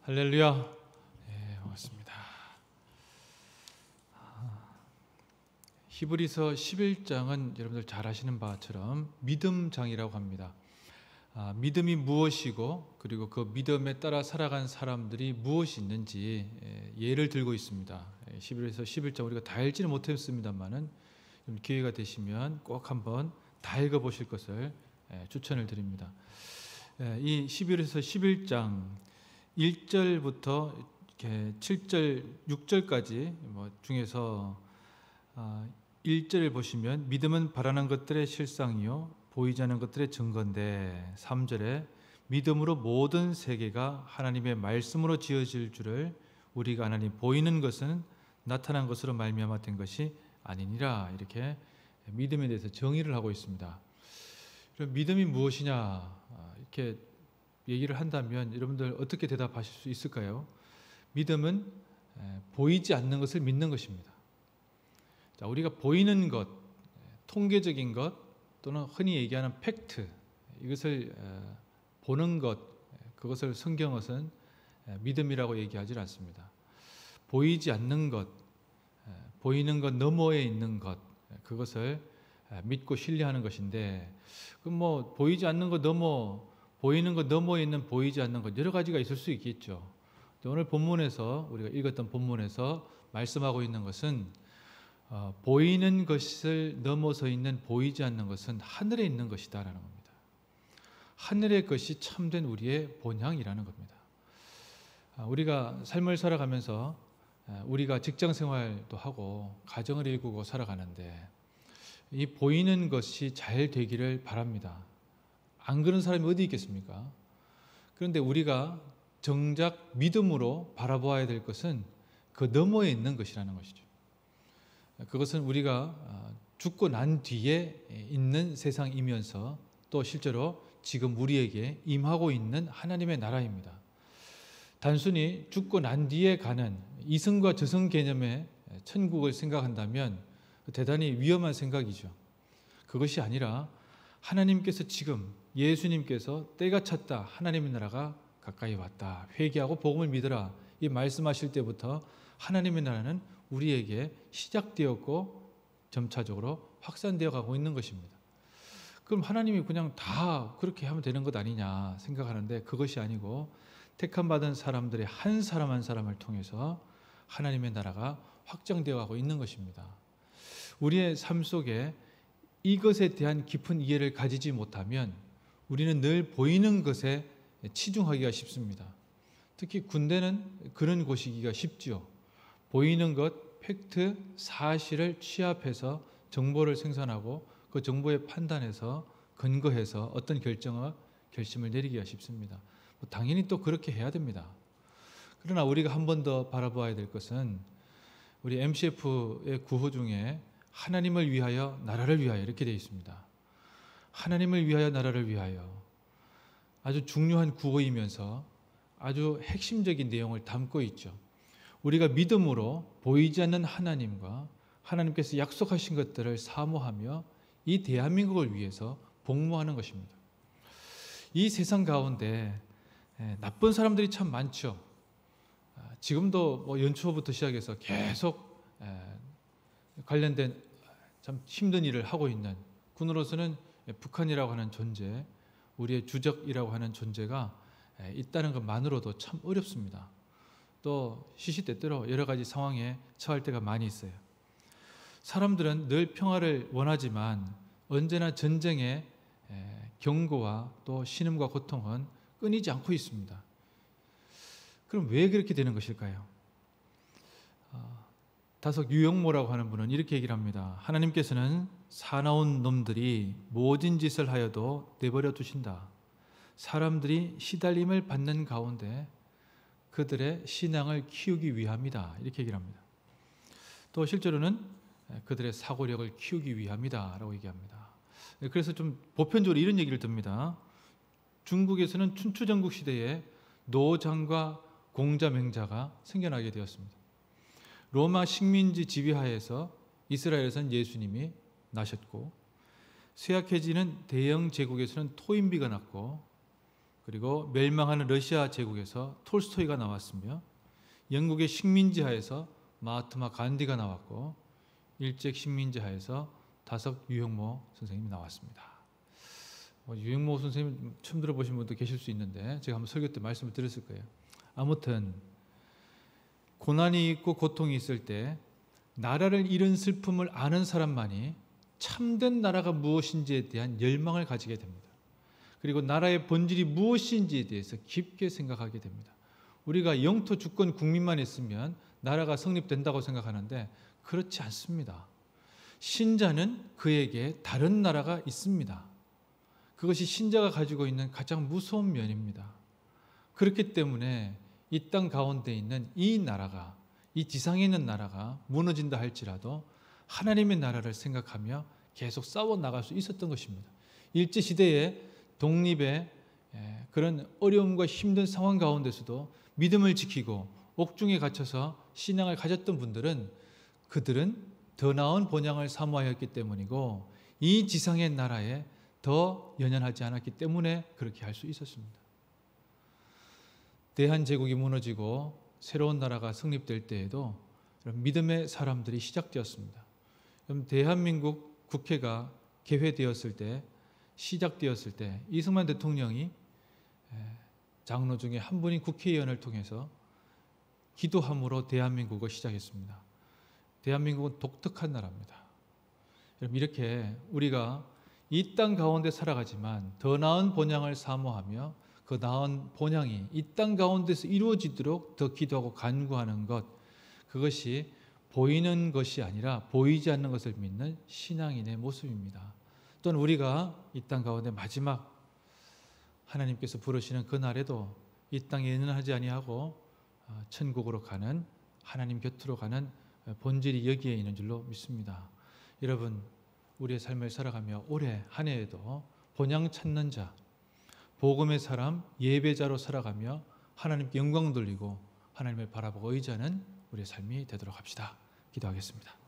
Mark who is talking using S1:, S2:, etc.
S1: 할렐루야. 네, 반갑습니다. 히브리서 11장은 여러분들 잘 아시는 바처럼 믿음장이라고 합니다. 믿음이 무엇이고 그리고 그 믿음에 따라 살아간 사람들이 무엇이 있는지 예를 들고 있습니다. 히브리서 11장 우리가 다 읽지는 못했습니다만은 기회가 되시면 꼭 한번 다 읽어보실 것을 추천을 드립니다. 이 히브리서 11장 1절부터 7절, 6절까지 중에서 1절을 보시면 믿음은 바라는 것들의 실상이요 보이지 않는 것들의 증거인데 3절에 믿음으로 모든 세계가 하나님의 말씀으로 지어질 줄을 우리가 하나님 보이는 것은 나타난 것으로 말미암아 된 것이 아니니라. 이렇게 믿음에 대해서 정의를 하고 있습니다. 그럼 믿음이 무엇이냐 이렇게 얘기를 한다면 여러분들 어떻게 대답하실 수 있을까요? 믿음은 보이지 않는 것을 믿는 것입니다. 자, 우리가 보이는 것, 통계적인 것 또는 흔히 얘기하는 팩트, 이것을 보는 것, 그것을 성경은 믿음이라고 얘기하지 않습니다. 보이지 않는 것, 보이는 것 너머에 있는 것, 그것을 믿고 신뢰하는 것인데, 그럼 보이지 않는 것 보이는 것 너머에 있는 보이지 않는 것 여러 가지가 있을 수 있겠죠. 오늘 본문에서 우리가 읽었던 본문에서 말씀하고 있는 것은 보이는 것을 넘어서 있는 보이지 않는 것은 하늘에 있는 것이다라는 겁니다. 하늘의 것이 참된 우리의 본향이라는 겁니다. 우리가 삶을 살아가면서 우리가 직장 생활도 하고 가정을 일구고 살아가는데 이 보이는 것이 잘 되기를 바랍니다. 안 그런 사람이 어디 있겠습니까? 그런데 우리가 정작 믿음으로 바라보아야 될 것은 그 너머에 있는 것이라는 것이죠. 그것은 우리가 죽고 난 뒤에 있는 세상이면서 또 실제로 지금 우리에게 임하고 있는 하나님의 나라입니다. 단순히 죽고 난 뒤에 가는 이승과 저승 개념의 천국을 생각한다면 대단히 위험한 생각이죠. 그것이 아니라 하나님께서 지금 예수님께서 때가 찼다. 하나님의 나라가 가까이 왔다. 회개하고 복음을 믿으라. 이 말씀하실 때부터 하나님의 나라는 우리에게 시작되었고 점차적으로 확산되어 가고 있는 것입니다. 그럼 하나님이 그냥 다 그렇게 하면 되는 것 아니냐 생각하는데 그것이 아니고 택함 받은 사람들의 한 사람 한 사람을 통해서 하나님의 나라가 확장되어 가고 있는 것입니다. 우리의 삶 속에 이것에 대한 깊은 이해를 가지지 못하면 우리는 늘 보이는 것에 치중하기가 쉽습니다. 특히 군대는 그런 곳이기가 쉽지요. 보이는 것, 팩트, 사실을 취합해서 정보를 생산하고 그 정보에 판단해서 근거해서 어떤 결심을 내리기가 쉽습니다. 당연히 또 그렇게 해야 됩니다. 그러나 우리가 한 번 더 바라봐야 될 것은 우리 MCF의 구호 중에 하나님을 위하여 나라를 위하여 이렇게 되어 있습니다. 하나님을 위하여 나라를 위하여 아주 중요한 구호이면서 아주 핵심적인 내용을 담고 있죠. 우리가 믿음으로 보이지 않는 하나님과 하나님께서 약속하신 것들을 사모하며 이 대한민국을 위해서 복무하는 것입니다. 이 세상 가운데 나쁜 사람들이 참 많죠. 지금도 연초부터 시작해서 계속 관련된 참 힘든 일을 하고 있는 군으로서는 북한이라고 하는 존재, 우리의 주적이라고 하는 존재가 있다는 것만으로도 참 어렵습니다. 또 시시때때로 여러 가지 상황에 처할 때가 많이 있어요. 사람들은 늘 평화를 원하지만 언제나 전쟁의 경고와 또 신음과 고통은 끊이지 않고 있습니다. 그럼 왜 그렇게 되는 것일까요? 다속 유영모라고 하는 분은 이렇게 얘기를 합니다. 하나님께서는 사나운 놈들이 모진 짓을 하여도 내버려 두신다. 사람들이 시달림을 받는 가운데 그들의 신앙을 키우기 위함이다. 이렇게 얘기를 합니다. 또 실제로는 그들의 사고력을 키우기 위함이다 라고 얘기합니다. 그래서 좀 보편적으로 이런 얘기를 듭니다. 중국에서는 춘추전국 시대에 노장과 공자, 맹자가 생겨나게 되었습니다. 로마 식민지 지배하에서 이스라엘에서는 예수님이 나셨고 쇠약해지는 대영 제국에서는 토인비가 났고 그리고 멸망하는 러시아 제국에서 톨스토이가 나왔으며 영국의 식민지하에서 마하트마 간디가 나왔고 일제 식민지하에서 다석 유형모 선생님이 나왔습니다. 유형모 선생님 처음 들어보신 분도 계실 수 있는데 제가 한번 설교 때 말씀을 드렸을 거예요. 아무튼 고난이 있고 고통이 있을 때 나라를 잃은 슬픔을 아는 사람만이 참된 나라가 무엇인지에 대한 열망을 가지게 됩니다. 그리고 나라의 본질이 무엇인지에 대해서 깊게 생각하게 됩니다. 우리가 영토 주권 국민만 있으면 나라가 성립된다고 생각하는데 그렇지 않습니다. 신자는 그에게 다른 나라가 있습니다. 그것이 신자가 가지고 있는 가장 무서운 면입니다. 그렇기 때문에 이 땅 가운데 있는 이 나라가, 이 지상에 있는 나라가 무너진다 할지라도 하나님의 나라를 생각하며 계속 싸워 나갈 수 있었던 것입니다. 일제시대에 독립의 그런 어려움과 힘든 상황 가운데서도 믿음을 지키고 옥중에 갇혀서 신앙을 가졌던 분들은 그들은 더 나은 본향을 사모하였기 때문이고 이 지상의 나라에 더 연연하지 않았기 때문에 그렇게 할 수 있었습니다. 대한제국이 무너지고 새로운 나라가 성립될 때에도 믿음의 사람들이 시작되었습니다. 대한민국 국회가 개회되었을 때, 시작되었을 때 이승만 대통령이 장로 중에 한 분인 국회의원을 통해서 기도함으로 대한민국을 시작했습니다. 대한민국은 독특한 나라입니다. 여러분, 이렇게 우리가 이 땅 가운데 살아가지만 더 나은 본향을 사모하며 그 나은 본향이 이 땅 가운데서 이루어지도록 더 기도하고 간구하는 것, 그것이 보이는 것이 아니라 보이지 않는 것을 믿는 신앙인의 모습입니다. 또는 우리가 이 땅 가운데 마지막 하나님께서 부르시는 그 날에도 이 땅에 연연하지 아니하고 천국으로 가는, 하나님 곁으로 가는 본질이 여기에 있는 줄로 믿습니다. 여러분, 우리의 삶을 살아가며 올해 한 해에도 본향 찾는 자, 복음의 사람, 예배자로 살아가며 하나님께 영광 돌리고 하나님을 바라보고 의지하는 우리의 삶이 되도록 합시다. 기도하겠습니다.